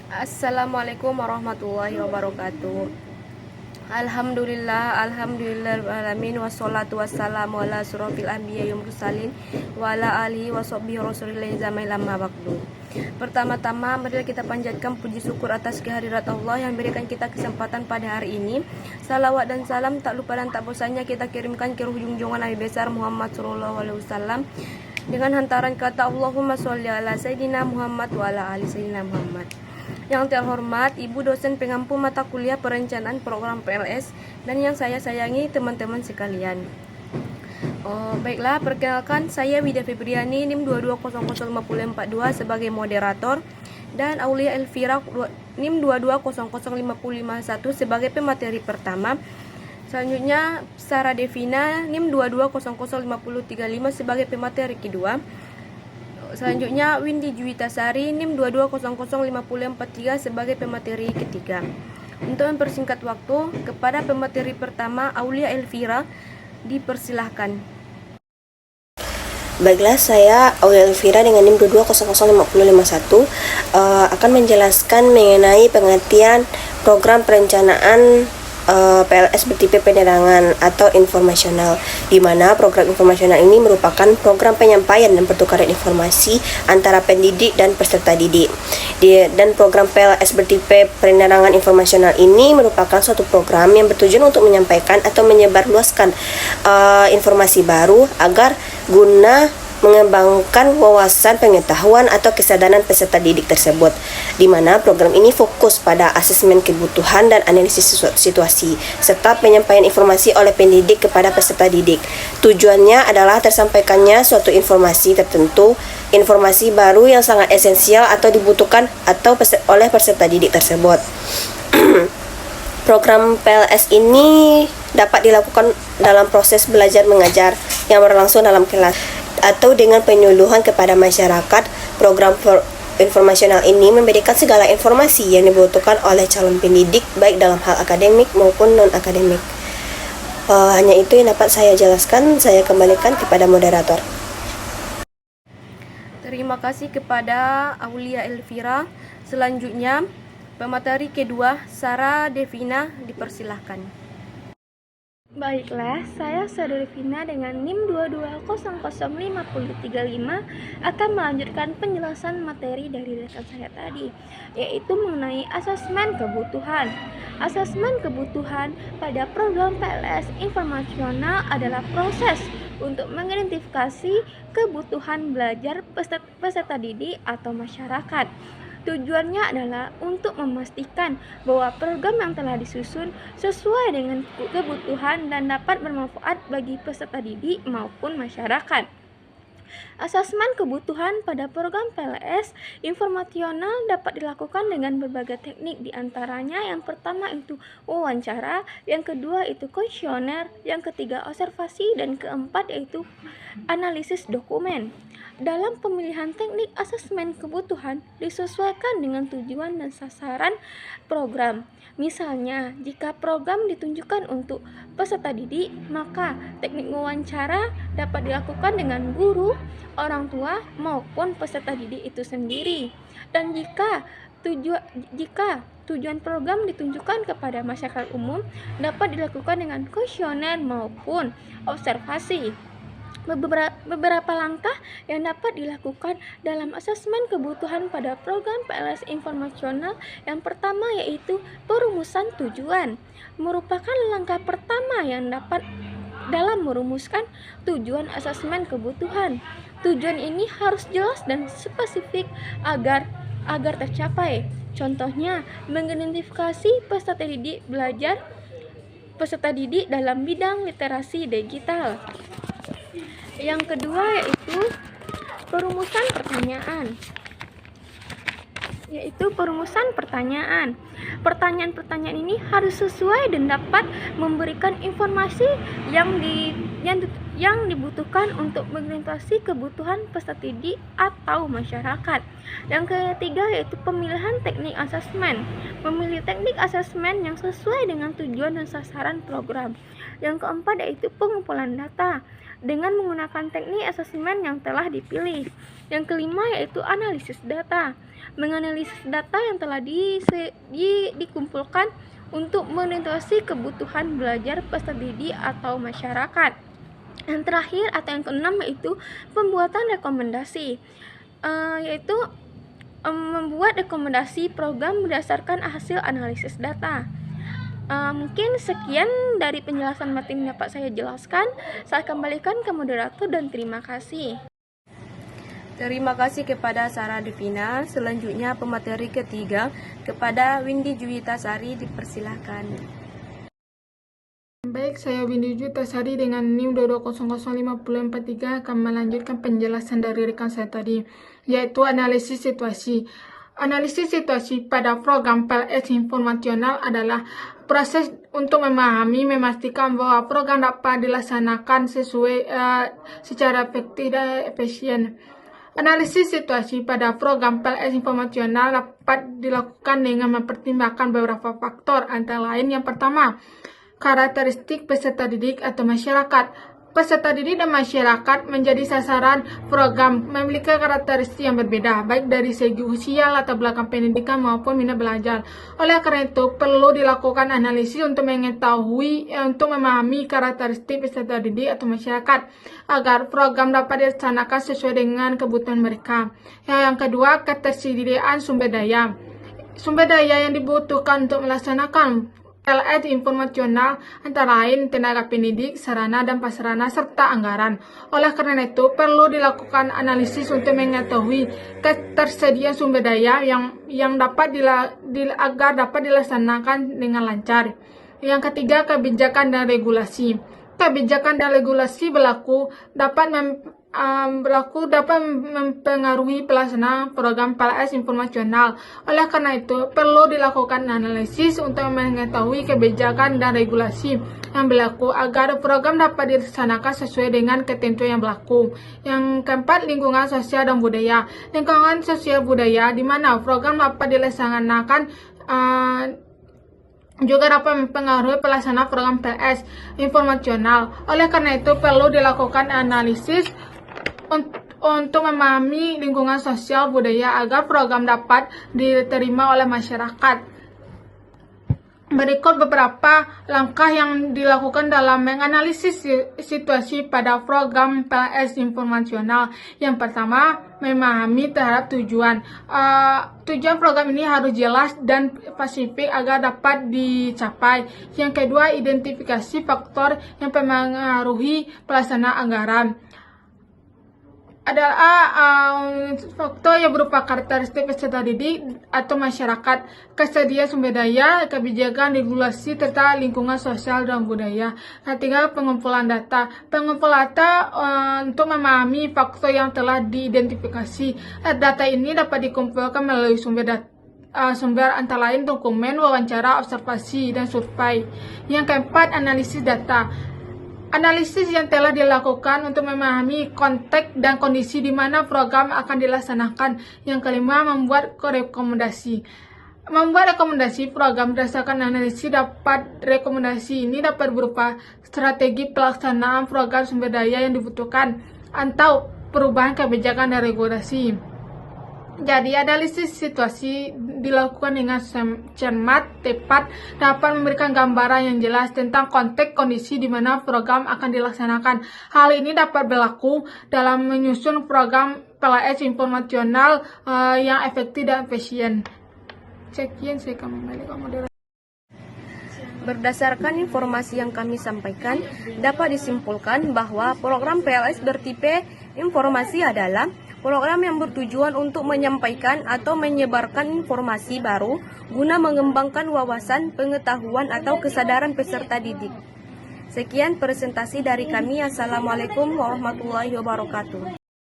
Assalamualaikum warahmatullahi wabarakatuh. Alhamdulillahirabbil wassalatu wassalamu ala asrofil anbiya'i wal mursalin wa ala alihi washabbihi rasulillah zamil amma ba'du. Pertama-tama marilah kita panjatkan puji syukur atas kehadirat Allah yang memberikan kita kesempatan pada hari ini. Salawat dan salam tak lupa dan tak bosannya kita kirimkan ke ruh junjungan Nabi besar Muhammad sallallahu alaihi wasallam dengan hantaran kata Allahumma sholli ala sayyidina Muhammad wa ala ali sayyidina Muhammad. Yang terhormat Ibu dosen pengampu mata kuliah perencanaan program PLS dan yang saya sayangi teman-teman sekalian. Baiklah, perkenalkan saya Wida Febriani NIM 22005042 sebagai moderator dan Aulia Elvira NIM 22005051 sebagai pemateri pertama. Selanjutnya Sarah Devina NIM 22005035 sebagai pemateri kedua. Selanjutnya Windy Juwitasari NIM 22005043 sebagai pemateri ketiga. Untuk mempersingkat waktu, kepada pemateri pertama Aulia Elvira dipersilahkan. Baiklah, saya Aulia Elvira dengan NIM 22005051 akan menjelaskan mengenai pengertian program perencanaan PLS bertipe penerangan atau informasional, di mana program informasional ini merupakan program penyampaian dan pertukaran informasi antara pendidik dan peserta didik. Dan program PLS bertipe penerangan informasional ini merupakan suatu program yang bertujuan untuk menyampaikan atau menyebarluaskan informasi baru agar guna mengembangkan wawasan pengetahuan atau kesadaran peserta didik tersebut, di mana program ini fokus pada asesmen kebutuhan dan analisis situasi serta penyampaian informasi oleh pendidik kepada peserta didik. Tujuannya adalah tersampaikannya suatu informasi tertentu, informasi baru yang sangat esensial atau dibutuhkan oleh peserta didik tersebut. Program PLS ini dapat dilakukan dalam proses belajar mengajar yang berlangsung dalam kelas atau dengan penyuluhan kepada masyarakat. Program informasional ini memberikan segala informasi yang dibutuhkan oleh calon pendidik baik dalam hal akademik maupun non-akademik. Hanya itu yang dapat saya jelaskan. Saya kembalikan kepada moderator. Terima kasih kepada Aulia Elvira. Selanjutnya pemateri kedua Sarah Devina dipersilahkan. Baiklah, saya Sarah Devina dengan NIM 22005035 akan melanjutkan penjelasan materi dari lesson saya tadi, yaitu mengenai asesmen kebutuhan. Asesmen kebutuhan pada program PLS informasional adalah proses untuk mengidentifikasi kebutuhan belajar peserta didik atau masyarakat. Tujuannya adalah untuk memastikan bahwa program yang telah disusun sesuai dengan kebutuhan dan dapat bermanfaat bagi peserta didik maupun masyarakat. Asesmen kebutuhan pada program PLS informasional dapat dilakukan dengan berbagai teknik, diantaranya yang pertama itu wawancara, yang kedua itu kuesioner, yang ketiga observasi, dan keempat yaitu analisis dokumen. Dalam pemilihan teknik asesmen kebutuhan disesuaikan dengan tujuan dan sasaran program. Misalnya, jika program ditunjukkan untuk peserta didik, maka teknik wawancara dapat dilakukan dengan guru, orang tua, maupun peserta didik itu sendiri. Dan jika tujuan program ditunjukkan kepada masyarakat umum, dapat dilakukan dengan kuesioner maupun observasi. Beberapa langkah yang dapat dilakukan dalam asesmen kebutuhan pada program PLS informasional. Yang pertama yaitu perumusan tujuan. Merupakan langkah pertama yang dapat dalam merumuskan tujuan asesmen kebutuhan. Tujuan ini harus jelas dan spesifik agar tercapai. Contohnya, mengidentifikasi peserta didik dalam bidang literasi digital. Yang kedua yaitu perumusan pertanyaan. Pertanyaan-pertanyaan ini harus sesuai dan dapat memberikan informasi yang dibutuhkan untuk mengidentifikasi kebutuhan peserta didik atau masyarakat. Yang ketiga yaitu pemilihan teknik asesmen. Memilih teknik asesmen yang sesuai dengan tujuan dan sasaran program. Yang keempat yaitu pengumpulan data. dengan menggunakan teknik asesmen yang telah dipilih. Yang kelima yaitu analisis data. Menganalisis data yang telah dikumpulkan untuk menentuasi kebutuhan belajar peserta didik atau masyarakat. Yang terakhir atau yang keenam yaitu pembuatan rekomendasi, yaitu membuat rekomendasi program berdasarkan hasil analisis data. Mungkin sekian dari penjelasan materi yang dapat saya jelaskan. Saya kembalikan ke moderator dan terima kasih. Terima kasih kepada Sarah Devina. Selanjutnya pemateri ketiga kepada Windy Juwitasari, dipersilahkan. Baik, saya Windy Juwitasari dengan NIM 22005043 akan melanjutkan penjelasan dari rekan saya tadi, yaitu analisis situasi. Analisis situasi pada program PLS informasional adalah proses untuk memahami, memastikan bahwa program dapat dilaksanakan secara efektif dan efisien. Analisis situasi pada program PLS informasional dapat dilakukan dengan mempertimbangkan beberapa faktor, antara lain yang pertama, karakteristik peserta didik atau masyarakat. Peserta didik dan masyarakat menjadi sasaran program memiliki karakteristik yang berbeda, baik dari segi usia, latar belakang pendidikan maupun minat belajar. Oleh karena itu, perlu dilakukan analisis untuk untuk memahami karakteristik peserta didik atau masyarakat, agar program dapat dilaksanakan sesuai dengan kebutuhan mereka. Yang kedua, ketersediaan sumber daya. Sumber daya yang dibutuhkan untuk melaksanakan PLS informasional antara lain tenaga pendidik, sarana dan prasarana, serta anggaran. Oleh karena itu, perlu dilakukan analisis untuk mengetahui ketersediaan sumber daya yang dapat agar dapat dilaksanakan dengan lancar. Yang ketiga, kebijakan dan regulasi. Kebijakan dan regulasi dapat mempengaruhi pelaksanaan program PLS informasional. Oleh karena itu, perlu dilakukan analisis untuk mengetahui kebijakan dan regulasi yang berlaku agar program dapat dilaksanakan sesuai dengan ketentuan yang berlaku. Yang keempat, lingkungan sosial dan budaya. Lingkungan sosial budaya di mana program dapat dilaksanakan juga dapat mempengaruhi pelaksanaan program PLS informasional. Oleh karena itu, perlu dilakukan analisis untuk memahami lingkungan sosial budaya agar program dapat diterima oleh masyarakat. Berikut beberapa langkah yang dilakukan dalam menganalisis situasi pada program PLS informasional. Yang pertama, memahami terhadap tujuan. Tujuan program ini harus jelas dan spesifik agar dapat dicapai. Yang kedua, identifikasi faktor yang mempengaruhi pelaksanaan anggaran. Adalah faktor yang berupa karakteristik peserta didik atau masyarakat, ketersediaan sumber daya, kebijakan, regulasi, serta lingkungan sosial dan budaya. Ketiga, pengumpulan data. Pengumpulan data untuk memahami faktor yang telah diidentifikasi. Data ini dapat dikumpulkan melalui sumber antara lain dokumen, wawancara, observasi, dan survei. Yang keempat, analisis data. Analisis yang telah dilakukan untuk memahami konteks dan kondisi di mana program akan dilaksanakan. Yang kelima, membuat rekomendasi. Membuat rekomendasi program berdasarkan analisis rekomendasi ini dapat berupa strategi pelaksanaan program, sumber daya yang dibutuhkan, atau perubahan kebijakan dan regulasi. Jadi, analisis situasi dilakukan dengan cermat, tepat, dapat memberikan gambaran yang jelas tentang konteks kondisi di mana program akan dilaksanakan. Hal ini dapat berlaku dalam menyusun program PLS informasional yang efektif dan efisien. Sekian, saya kembali ke moderator. Berdasarkan informasi yang kami sampaikan, dapat disimpulkan bahwa program PLS bertipe informasi adalah program yang bertujuan untuk menyampaikan atau menyebarkan informasi baru guna mengembangkan wawasan, pengetahuan, atau kesadaran peserta didik. Sekian presentasi dari kami. Assalamualaikum warahmatullahi wabarakatuh.